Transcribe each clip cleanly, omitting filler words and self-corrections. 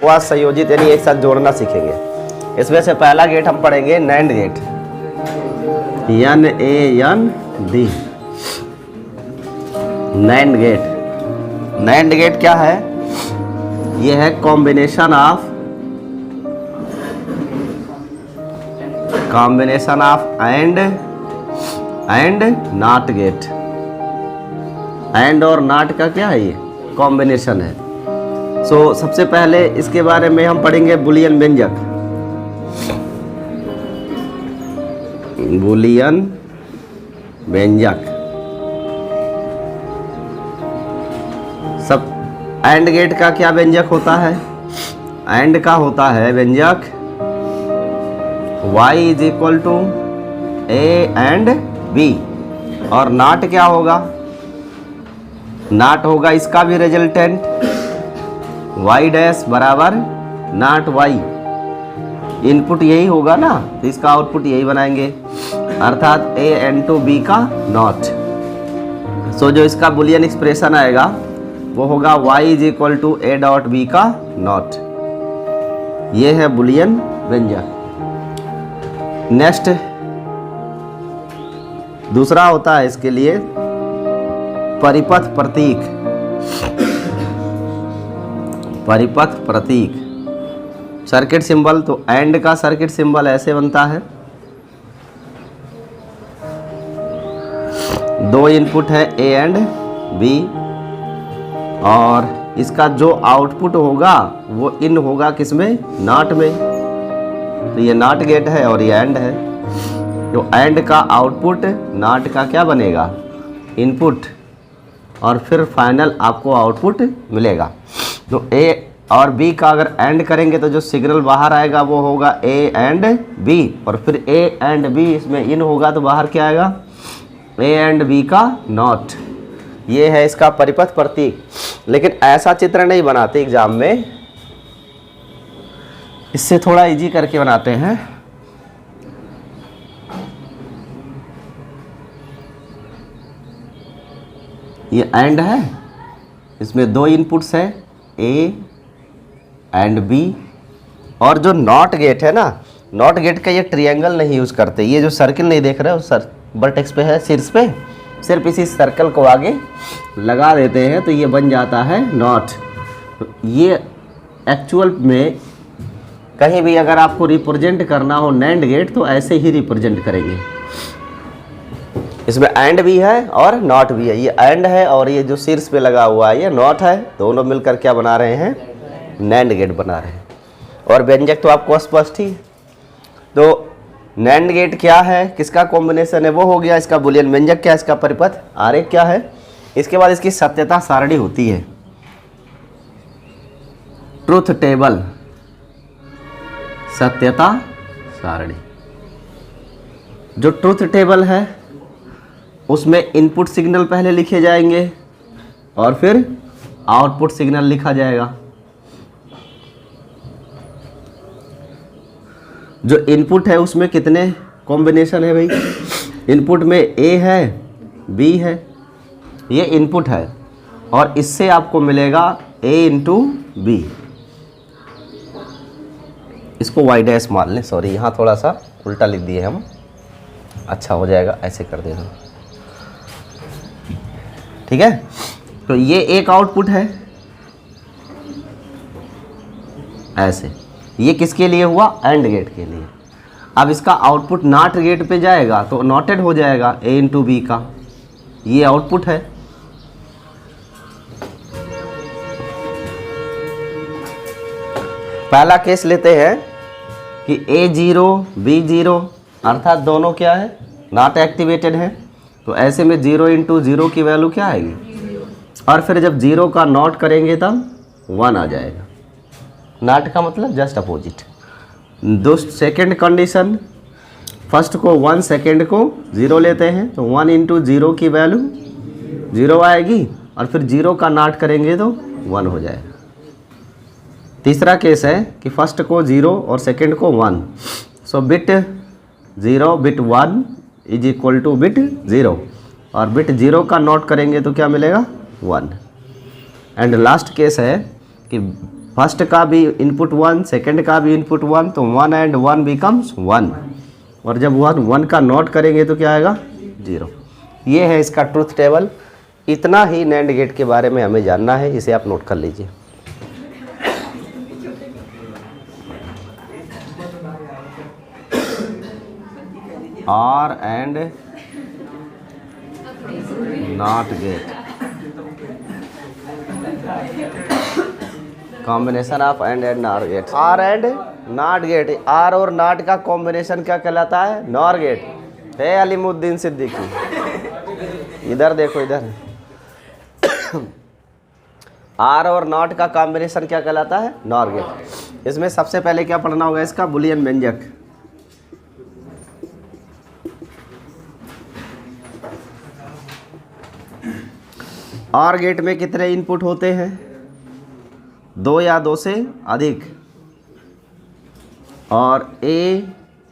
उपवास संयोजित यानी एक साथ जोड़ना सीखेंगे। इसमें से पहला गेट हम पढ़ेंगे NAND gate, NAND। NAND gate, NAND gate क्या है? ये है combination of and not gate. And और नॉट का क्या है? ये कॉम्बिनेशन है। सो सबसे पहले इसके बारे में हम पढ़ेंगे बुलियन व्यंजक। बुलियन व्यंजक सब। एंड गेट का क्या व्यंजक होता है? एंड का होता है व्यंजक y is equal to A and B। और नॉट क्या होगा? नॉट होगा इसका भी रिजल्टेंट y डैश बराबर नॉट y। इनपुट यही होगा ना, तो इसका आउटपुट यही बनाएंगे, अर्थात A इनटू B का नॉट। सो जो इसका बुलियन एक्सप्रेशन आएगा वो होगा y is equal to A dot B का नॉट। ये है बुलियन व्यंजक। नेक्स्ट दूसरा होता है इसके लिए परिपथ प्रतीक। परिपथ प्रतीक सर्किट सिंबल। तो एंड का सर्किट सिंबल ऐसे बनता है, दो इनपुट है A एंड B, और इसका जो आउटपुट होगा वो इन होगा किसमें? नॉट में। तो ये नॉट गेट है और ये एंड है। तो एंड का आउटपुट नॉट का क्या बनेगा? इनपुट, और फिर फाइनल आपको आउटपुट मिलेगा। तो A और B का अगर एंड करेंगे तो जो सिग्नल बाहर आएगा वो होगा A एंड B, और फिर A एंड B इसमें इन होगा तो बाहर क्या आएगा? A एंड B का नॉट। ये है इसका परिपथ प्रतीक। लेकिन ऐसा चित्र नहीं बनाते एग्जाम में, इससे थोड़ा इजी करके बनाते हैं। ये एंड है, इसमें दो इनपुट्स है A एंड B, और जो नॉट गेट है ना, नॉट गेट का ये ट्रायंगल नहीं यूज करते। ये जो सर्किल नहीं देख रहे हो सर, वर्टेक्स पे है, शीर्ष पे, सिर्फ इसी सर्कल को आगे लगा देते हैं तो ये बन जाता है नॉट। तो ये एक्चुअल में कहीं भी अगर आपको रिप्रेजेंट करना हो नैंड गेट तो ऐसे ही रिप्रेजेंट करेंगे। इसमें एंड भी है और नॉट भी है। ये एंड है और ये जो शीर्ष पे लगा हुआ है ये नॉट है। दोनों मिलकर क्या बना रहे हैं? नैंड गेट बना रहे हैं। और व्यंजक तो आपको स्पष्ट ही। तो नैंड गेट क्या है, किसका कॉम्बिनेशन है, वो हो गया इसका बुलियन व्यंजक। क्या है इसका परिपथ आरेख क्या है? इसके बाद इसकी सत्यता सारणी होती है, ट्रूथ टेबल, सत्यता सारणी। जो ट्रूथ टेबल है उसमें इनपुट सिग्नल पहले लिखे जाएंगे और फिर आउटपुट सिग्नल लिखा जाएगा। जो इनपुट है उसमें कितने कॉम्बिनेशन है भाई? इनपुट में A है, B है, ये इनपुट है, और इससे आपको मिलेगा A इंटू B। इसको y डैश मान लें, सॉरी यहाँ थोड़ा सा उल्टा लिख दिए हम, अच्छा हो जाएगा, ऐसे कर देना, ठीक है। तो ये एक आउटपुट है ऐसे, ये किसके लिए हुआ? एंड गेट के लिए। अब इसका आउटपुट नॉट गेट पे जाएगा तो नॉटेड हो जाएगा A इंटू B का, ये आउटपुट है। पहला केस लेते हैं कि A0 B0 अर्थात दोनों क्या है? नॉट एक्टिवेटेड है। तो ऐसे में 0 इंटू 0 की वैल्यू क्या आएगी? और फिर जब 0 का नॉट करेंगे तब 1 आ जाएगा। नॉट का मतलब जस्ट अपोजिट। दो सेकेंड कंडीशन, फर्स्ट को 1, सेकेंड को 0 लेते हैं तो 1 इंटू 0 की वैल्यू 0 आएगी, और फिर 0 का नॉट करेंगे तो 1 हो जाएगा। तीसरा केस है कि फर्स्ट को 0 और सेकेंड को 1, so bit 0 bit 1 is equal to bit 0, और बिट 0 का नोट करेंगे तो क्या मिलेगा? 1। एंड लास्ट केस है कि फर्स्ट का भी इनपुट 1, सेकंड का भी इनपुट 1, तो 1 एंड 1 बिकम्स 1, और जब 1 का नॉट करेंगे तो क्या आएगा 0। ये है इसका ट्रुथ टेबल। इतना ही नैंड गेट के बारे में हमें जानना है, इसे आप नोट कर लीजिए। Or and not gate, combination of and not gate. Or and not gate, or और नॉट का कॉम्बिनेशन क्या कहलाता है? NOR gate. है अलीमुद्दीन सिद्दीकी, इधर देखो इधर। आर और नॉट का कॉम्बिनेशन क्या कहलाता है? NOR gate. इसमें सबसे पहले क्या पढ़ना होगा? इसका बुलियन व्यंजक। आर गेट में कितने इनपुट होते हैं? 2 या 2 से अधिक। और A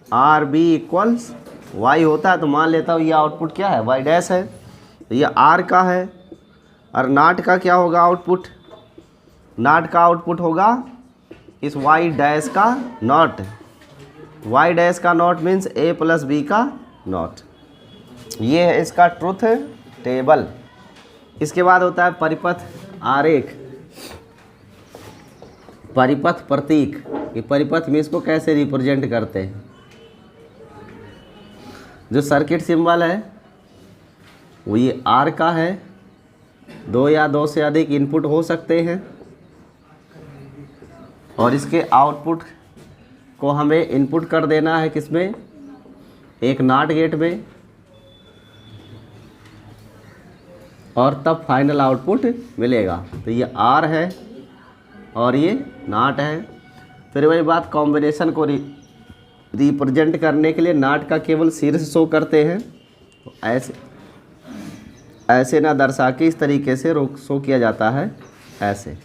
or B equals Y होता है, तो मान लेता हूँ ये आउटपुट क्या है? वाई डैश है। तो ये आर का है। और नॉट का क्या होगा आउटपुट? नॉट का आउटपुट होगा इस वाई डैश का नॉट। वाई डैश का not means A plus B का नॉट। ये है इसका ट्रुथ टेबल। इसके बाद होता है परिपथ आरेख, परिपथ प्रतीक। ये परिपथ में इसको कैसे रिप्रेजेंट करते हैं? जो सर्किट सिंबल है वो ये आर का है। 2 या 2 से अधिक इनपुट हो सकते हैं, और इसके आउटपुट को हमें इनपुट कर देना है किसमें? एक नॉट गेट में, और तब फाइनल आउटपुट मिलेगा। तो ये आर है और ये नॉट है। फिर वही बात, कॉम्बिनेशन को रिप्रेजेंट करने के लिए नॉट का केवल शीर्ष शो करते हैं। ऐसे ना दर्शा के इस तरीके से शो किया जाता है, ऐसे।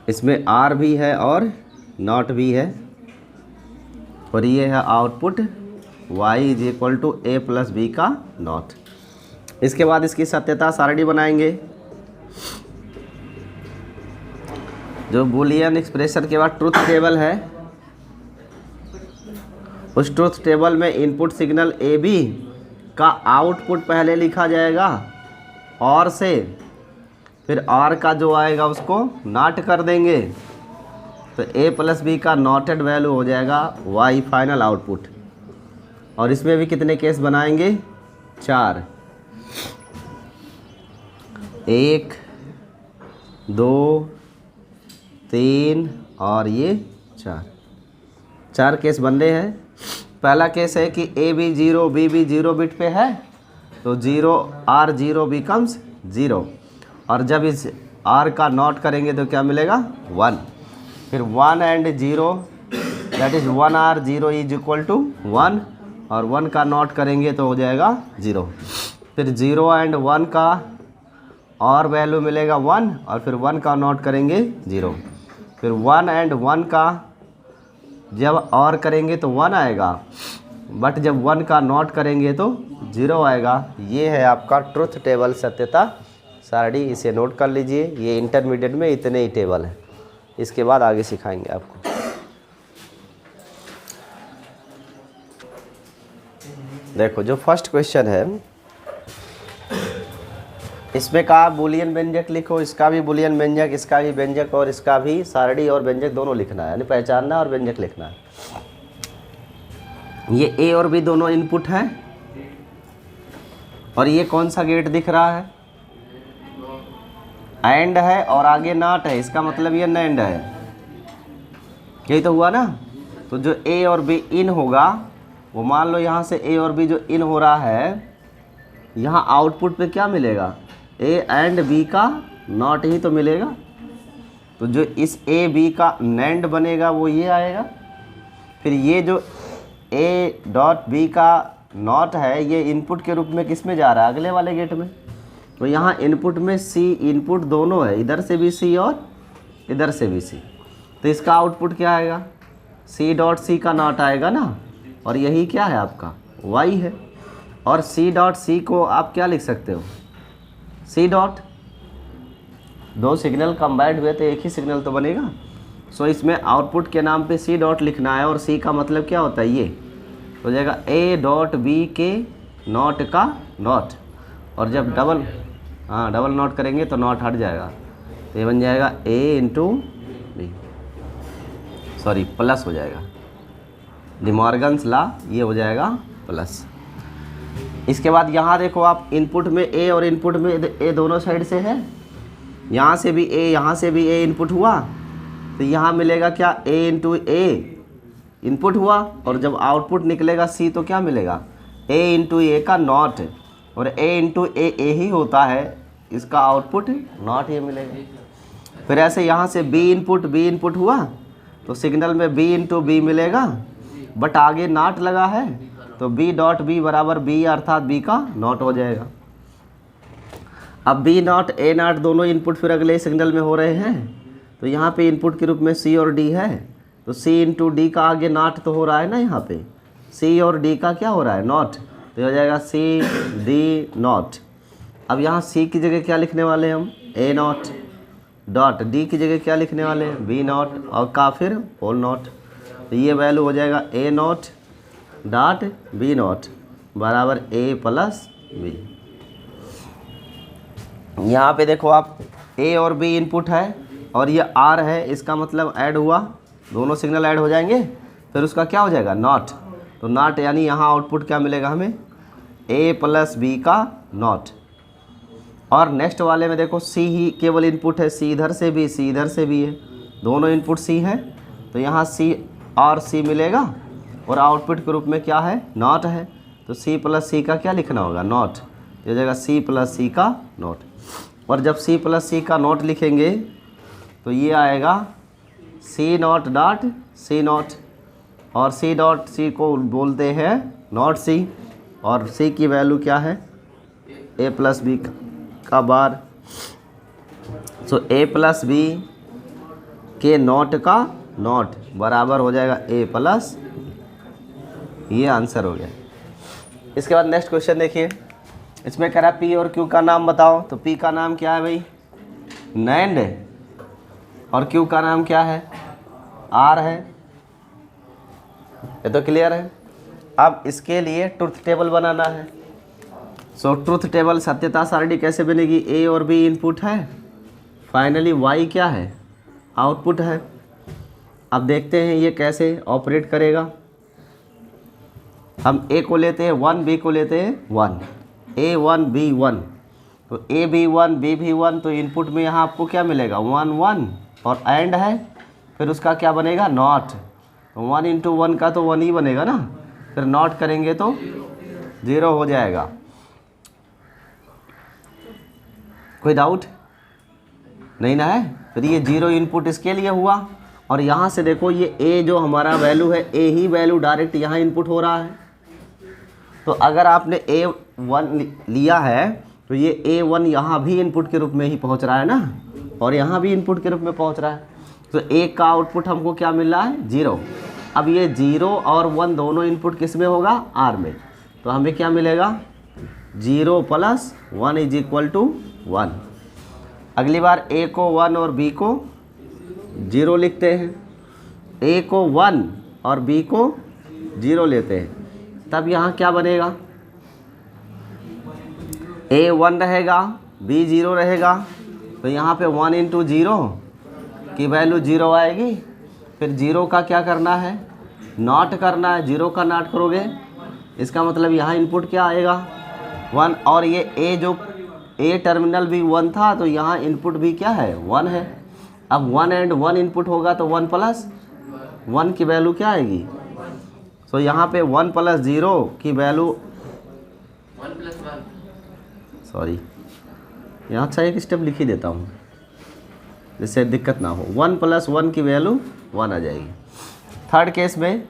इसमें आर भी है और नॉट भी है, और ये है output y is equal to A plus B का नॉट। इसके बाद इसकी सत्यता सारणी बनाएंगे। जो बुलियन एक्सप्रेशन के बाद ट्रुथ टेबल है, उस ट्रुथ टेबल में इनपुट सिग्नल ए बी का आउटपुट पहले लिखा जाएगा और से, फिर आर का जो आएगा उसको नॉट कर देंगे, तो ए प्लस बी का नॉटेड वैल्यू हो जाएगा वाई फाइनल आउटपुट। और इसमें भी कितने केस बनाएंगे? 4, 1, 2, 3 और ये 4 केस बन रहे हैं। पहला केस है कि ए बी 0 बी भी 0 बिट पे है, तो 0 आर 0 बिकम्स 0, और जब इस आर का नॉट करेंगे तो क्या मिलेगा? 1। फिर 1 and 0 that is 1 or 0 is equal to 1, और 1 का नॉट करेंगे तो हो जाएगा 0। फिर 0 एंड 1 का और वैल्यू मिलेगा 1, और फिर 1 का नॉट करेंगे 0। फिर 1 एंड 1 का जब और करेंगे तो 1 आएगा, बट जब 1 का नॉट करेंगे तो 0 आएगा। ये है आपका ट्रुथ टेबल सत्यता सारणी, इसे नोट कर लीजिए। ये इंटरमीडिएट में इतने ही टेबल हैं, इसके बाद आगे सिखाएंगे आपको। देखो जो फर्स्ट क्वेश्चन है, इसमें कहा बुलियन व्यंजक लिखो। इसका भी बुलियन व्यंजक, इसका भी व्यंजक, और इसका भी सारणी और व्यंजक दोनों लिखना है, यानी पहचानना और व्यंजक लिखना है। ये ए और बी दोनों इनपुट हैं, और ये कौन सा गेट दिख रहा है? एंड है और आगे नॉट है, इसका मतलब ये नैंड है। यही तो हुआ ना। तो जो ए और बी इन होगा, वो मान लो यहाँ से ए और बी जो इन हो रहा है, यहाँ आउटपुट पे क्या मिलेगा? ए एंड बी का नॉट ही तो मिलेगा। तो जो इस ए बी का नैंड बनेगा वो ये आएगा। फिर ये जो ए डॉट बी का नॉट है, ये इनपुट के रूप में किस में जा रहा है? अगले वाले गेट में। तो यहाँ इनपुट में सी इनपुट दोनों है, इधर से भी सी और इधर से भी सी। तो इसका आउटपुट क्या आएगा? सी डॉट सी का नॉट आएगा ना, और यही क्या है आपका? वाई है। और सी डॉट सी को आप क्या लिख सकते हो? सी डॉट, दो सिग्नल कंबाइंड हुए तो एक ही सिग्नल तो बनेगा। सो इसमें आउटपुट के नाम पे सी डॉट लिखना है और सी का मतलब क्या होता है, ये हो जाएगा ए डॉट बी के नॉट का नॉट, और जब डबल नॉट करेंगे तो नॉट हट जाएगा, तो ये बन जाएगा ए इंटू बी, सॉरी प्लस हो जाएगा, डिमॉर्गन्स लॉ, ये हो जाएगा प्लस। इसके बाद यहाँ देखो आप, इनपुट में ए और इनपुट में ए दोनों साइड से है, यहाँ से भी ए यहाँ से भी ए इनपुट हुआ, तो यहाँ मिलेगा क्या, ए इंटू ए इनपुट हुआ, और जब आउटपुट निकलेगा सी तो क्या मिलेगा, ए इंटू ए का नॉट, और ए इंटू ए ही होता है, इसका आउटपुट नॉट ये मिलेगा। फिर ऐसे यहाँ से बी इनपुट हुआ तो सिग्नल में बी इंटू बी मिलेगा, बट आगे नॉट लगा है तो बी डॉट बी बराबर बी अर्थात बी का नॉट हो जाएगा। अब बी नॉट ए नॉट दोनों इनपुट फिर अगले सिग्नल में हो रहे हैं, तो यहाँ पे इनपुट के रूप में सी और डी है, तो सी इंटू डी का आगे नॉट तो हो रहा है ना, यहाँ पे सी और डी का क्या हो रहा है, नॉट, तो हो जाएगा सी डी नॉट। अब यहाँ सी की जगह क्या लिखने वाले हैं हम, ए नॉट डॉट, डी की जगह क्या लिखने वाले हैं, बी नॉट, और का फिर होल नॉट, तो ये वैल्यू हो जाएगा ए नॉट डॉट बी नॉट बराबर ए प्लस बी। यहाँ पे देखो आप, ए और बी इनपुट है और ये आर है, इसका मतलब ऐड हुआ, दोनों सिग्नल ऐड हो जाएंगे, फिर उसका क्या हो जाएगा, नॉट, तो नॉट यानी यहाँ आउटपुट क्या मिलेगा हमें, ए प्लस बी का नॉट। और नेक्स्ट वाले में देखो सी ही केवल इनपुट है, सी इधर से भी सी इधर से भी है, दोनों इनपुट सी है, तो यहाँ सी और सी मिलेगा, और आउटपुट के रूप में क्या है, नॉट है, तो सी प्लस सी का क्या लिखना होगा, नॉट, हो जाएगा सी प्लस सी का नॉट। और जब सी प्लस सी का नॉट लिखेंगे तो ये आएगा सी नॉट डॉट सी नॉट, और सी डॉट सी को बोलते हैं नॉट सी, और सी की वैल्यू क्या है, ए प्लस बी का बार, सो ए प्लस बी के नॉट का नॉट बराबर हो जाएगा ए प्लस, ये आंसर हो गया। इसके बाद नेक्स्ट क्वेश्चन देखिए, इसमें कह रहा है पी और क्यू का नाम बताओ, तो पी का नाम क्या है भाई, नैंड, और क्यू का नाम क्या है, आर है, ये तो क्लियर है। अब इसके लिए ट्रुथ टेबल बनाना है, सो ट्रुथ टेबल सत्यता सारणी कैसे बनेगी, ए और बी इनपुट है, फाइनली वाई क्या है, आउटपुट है। अब देखते हैं ये कैसे ऑपरेट करेगा। हम ए को लेते हैं 1, बी को लेते हैं 1, A1 B1, तो ए भी 1 बी भी 1, तो इनपुट में यहाँ आपको क्या मिलेगा, 1 1, और एंड है, फिर उसका क्या बनेगा, नॉट, तो 1 इंटू 1 का तो 1 ही बनेगा ना, फिर नॉट करेंगे तो 0 हो जाएगा। कोई डाउट नहीं ना है, फिर ये 0 इनपुट इसके लिए हुआ, और यहाँ से देखो ये ए जो हमारा वैल्यू है, ए ही वैल्यू डायरेक्ट यहाँ इनपुट हो रहा है, तो अगर आपने A1 लिया है तो ये A1 यहाँ भी इनपुट के रूप में ही पहुँच रहा है ना, और यहाँ भी इनपुट के रूप में पहुँच रहा है, तो A का आउटपुट हमको क्या मिल रहा है, 0। अब ये 0 और 1 दोनों इनपुट किस में होगा, R में, तो हमें क्या मिलेगा, 0 प्लस 1 इज इक्वल टू 1। अगली बार A को 1 और B को 0 लिखते हैं, A को 1 और B को 0 लेते हैं, तब यहाँ क्या बनेगा, A 1 रहेगा, B 0 रहेगा, तो यहाँ पे 1 इंटू 0 की वैल्यू 0 आएगी, फिर 0 का क्या करना है, नॉट करना है, 0 का नॉट करोगे, इसका मतलब यहाँ इनपुट क्या आएगा, 1, और ये A जो A टर्मिनल भी 1 था, तो यहाँ इनपुट भी क्या है, 1 है। अब 1 एंड 1 इनपुट होगा तो 1 प्लस 1 की वैल्यू क्या आएगी, तो यहाँ पे 1 प्लस 0 की वैल्यू 1 प्लस 1, सॉरी यहाँ अच्छा एक स्टेप लिख ही देता हूँ जिससे दिक्कत ना हो, 1 प्लस 1 की वैल्यू 1 आ जाएगी। थर्ड केस में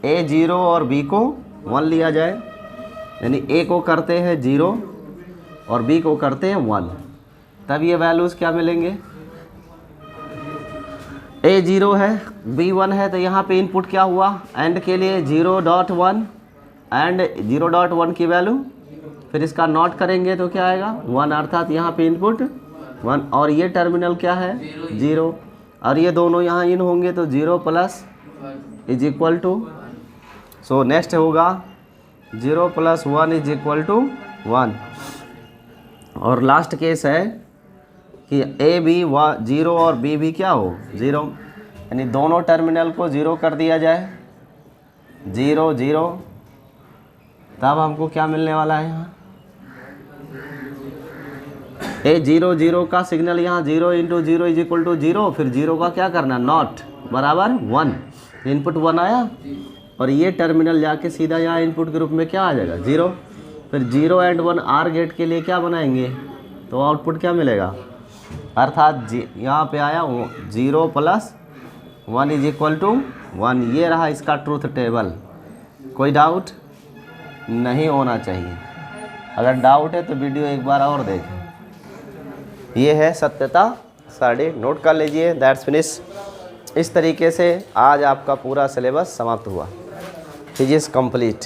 A0 और B को 1 लिया जाए, यानी A को करते हैं 0 और B को करते हैं 1, तब ये वैल्यूज़ क्या मिलेंगे, A0 है B1 है, तो यहाँ पे इनपुट क्या हुआ, एंड के लिए 0.1 एंड 0.1 की वैल्यू फिर इसका नॉट करेंगे तो क्या आएगा 1, अर्थात यहाँ पे इनपुट 1 और ये टर्मिनल क्या है 0 और ये दोनों यहाँ इन होंगे तो 0 plus is equal to, so next होगा 0 प्लस 1 इज इक्वल टू 1। और लास्ट केस है कि ए बी 0 और बी भी क्या हो 0, यानी दोनों टर्मिनल को 0 कर दिया जाए 0 0, तब हमको क्या मिलने वाला है यहाँ ए 0 0 का सिग्नल यहाँ 0 इंटू 0 इज इक्वल टू 0, फिर 0 का क्या करना नॉट बराबर 1, इनपुट 1 आया और ये टर्मिनल जाके सीधा यहाँ इनपुट के रूप में क्या आ जाएगा 0, फिर 0 एंड 1 आर गेट के लिए क्या बनाएंगे तो आउटपुट क्या मिलेगा, अर्थात यहाँ पे आया 0 प्लस 1 इज इक्वल टू 1। ये रहा इसका ट्रूथ टेबल। कोई डाउट नहीं होना चाहिए, अगर डाउट है तो वीडियो एक बार और देखें। ये है सत्यता सारणी, नोट कर लीजिए। That's finish. इस तरीके से आज आपका पूरा सिलेबस समाप्त हुआ। Physics complete.